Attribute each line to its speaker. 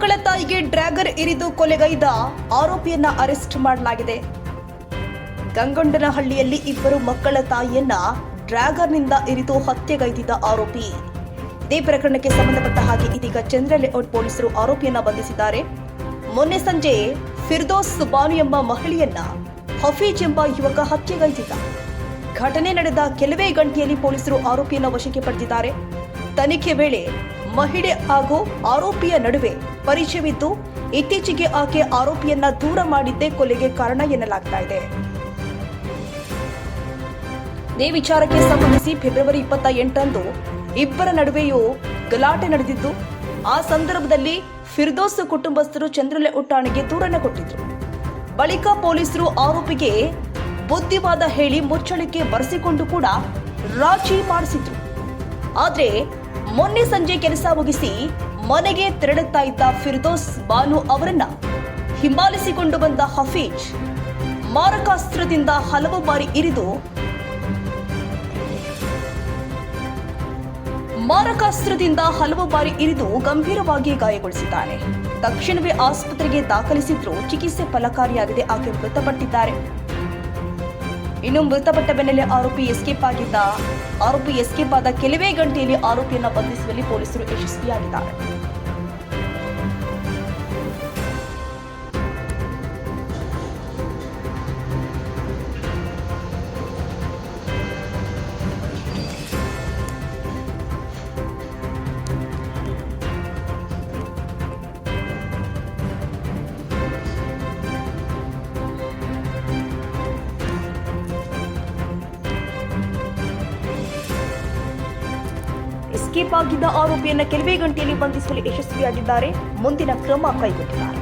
Speaker 1: ಮಕ್ಕಳ ತಾಯಿಗೆ ಡ್ರ್ಯಾಗರ್ ಇರಿದು ಕೊಲೆಗೈದ ಆರೋಪಿಯನ್ನ ಅರೆಸ್ಟ್ ಮಾಡಲಾಗಿದೆ. ಗಂಗೊಂಡನಹಳ್ಳಿಯಲ್ಲಿ ಇಬ್ಬರು ಮಕ್ಕಳ ತಾಯಿಯನ್ನ ಡ್ರ್ಯಾಗರ್ನಿಂದ ಇರಿದು ಹತ್ಯೆಗೈದಿದ್ದ ಆರೋಪಿ. ಇದೇ ಪ್ರಕರಣಕ್ಕೆ ಸಂಬಂಧಪಟ್ಟ ಹಾಗೆ ಇದೀಗ ಚಂದ್ರ ಲೇಔಟ್ ಪೊಲೀಸರು ಆರೋಪಿಯನ್ನ ಬಂಧಿಸಿದ್ದಾರೆ. ಮೊನ್ನೆ ಸಂಜೆ ಫಿರ್ದೋಸ್ ಬಾನು ಎಂಬ ಮಹಿಳೆಯನ್ನ ಹಫೀಜ್ ಎಂಬ ಯುವಕ ಹತ್ಯೆಗೈದಿದ್ದ. ಘಟನೆ ನಡೆದ ಕೆಲವೇ ಗಂಟೆಯಲ್ಲಿ ಪೊಲೀಸರು ಆರೋಪಿಯನ್ನ ವಶಕ್ಕೆ ಪಡೆದಿದ್ದಾರೆ. ತನಿಖೆ ವೇಳೆ ಮಹಿಳೆ ಹಾಗೂ ಆರೋಪಿಯ ನಡುವೆ ಪರಿಚಯವಿದ್ದು ಇತ್ತೀಚೆಗೆ ಆಕೆ ಆರೋಪಿಯನ್ನ ದೂರ ಮಾಡಿದ್ದೇ ಕೊಲೆಗೆ ಕಾರಣ ಎನ್ನಲಾಗ್ತಾ ಇದೆ. ಈ ವಿಚಾರಕ್ಕೆ ಸಂಬಂಧಿಸಿ ಫೆಬ್ರವರಿ 28ರಂದು ಇಬ್ಬರ ನಡುವೆಯೂ ಗಲಾಟೆ ನಡೆದಿದ್ದು, ಆ ಸಂದರ್ಭದಲ್ಲಿ ಫಿರ್ದೋಸ್ ಕುಟುಂಬಸ್ಥರು ಚಂದ್ರಲೇಔಟ್ ಠಾಣೆಗೆ ದೂರನ್ನ ಕೊಟ್ಟಿದ್ರು. ಬಳಿಕ ಪೊಲೀಸರು ಆರೋಪಿಗೆ ಬುದ್ಧಿವಾದ ಹೇಳಿ ಮುಚ್ಚಳಿಕೆ ಬರೆಸಿಕೊಂಡು ಕೂಡ ರಾಜಿ ಮಾಡಿಸಿದ್ರು. ಆದ್ರೆ ಮೊನ್ನೆ ಸಂಜೆ ಕೆಲಸ ಮುಗಿಸಿ ಮನೆಗೆ ತೆರಳುತ್ತಾ ಇದ್ದ ಫಿರ್ದೋಸ್ ಬಾನು ಅವರನ್ನ ಹಿಂಬಾಲಿಸಿಕೊಂಡು ಬಂದ ಹಫೀಜ್ ಮಾರಕಾಸ್ತ್ರದಿಂದ ಹಲವು ಬಾರಿ ಇರಿದು ಗಂಭೀರವಾಗಿ ಗಾಯಗೊಳಿಸಿದ್ದಾನೆ. ತಕ್ಷಣವೇ ಆಸ್ಪತ್ರೆಗೆ ದಾಖಲಿಸಿದ್ರು ಚಿಕಿತ್ಸೆ ಫಲಕಾರಿಯಾಗದೆ ಆಕೆ ಮೃತಪಟ್ಟಿದ್ದಾರೆ. ಇನ್ನು ಮೃತಪಟ್ಟ ಬೆನ್ನಲ್ಲೇ ಆರೋಪಿ ಎಸ್ಕೇಪ್ ಆದ ಕೆಲವೇ ಗಂಟೆಯಲ್ಲಿ ಆರೋಪಿಯನ್ನ ಬಂಧಿಸುವಲ್ಲಿ ಪೊಲೀಸರು ಯಶಸ್ವಿಯಾಗಿದ್ದಾರೆ. ಎಸ್ಕೇಪ್ ಆಗಿದ್ದ ಆರೋಪಿಯನ್ನ ಕೆಲವೇ ಗಂಟೆಯಲ್ಲಿ ಬಂಧಿಸಲು ಯಶಸ್ವಿಯಾಗಿದ್ದಾರೆ. ಮುಂದಿನ ಕ್ರಮ ಕೈಗೊಂಡಿದ್ದಾರೆ.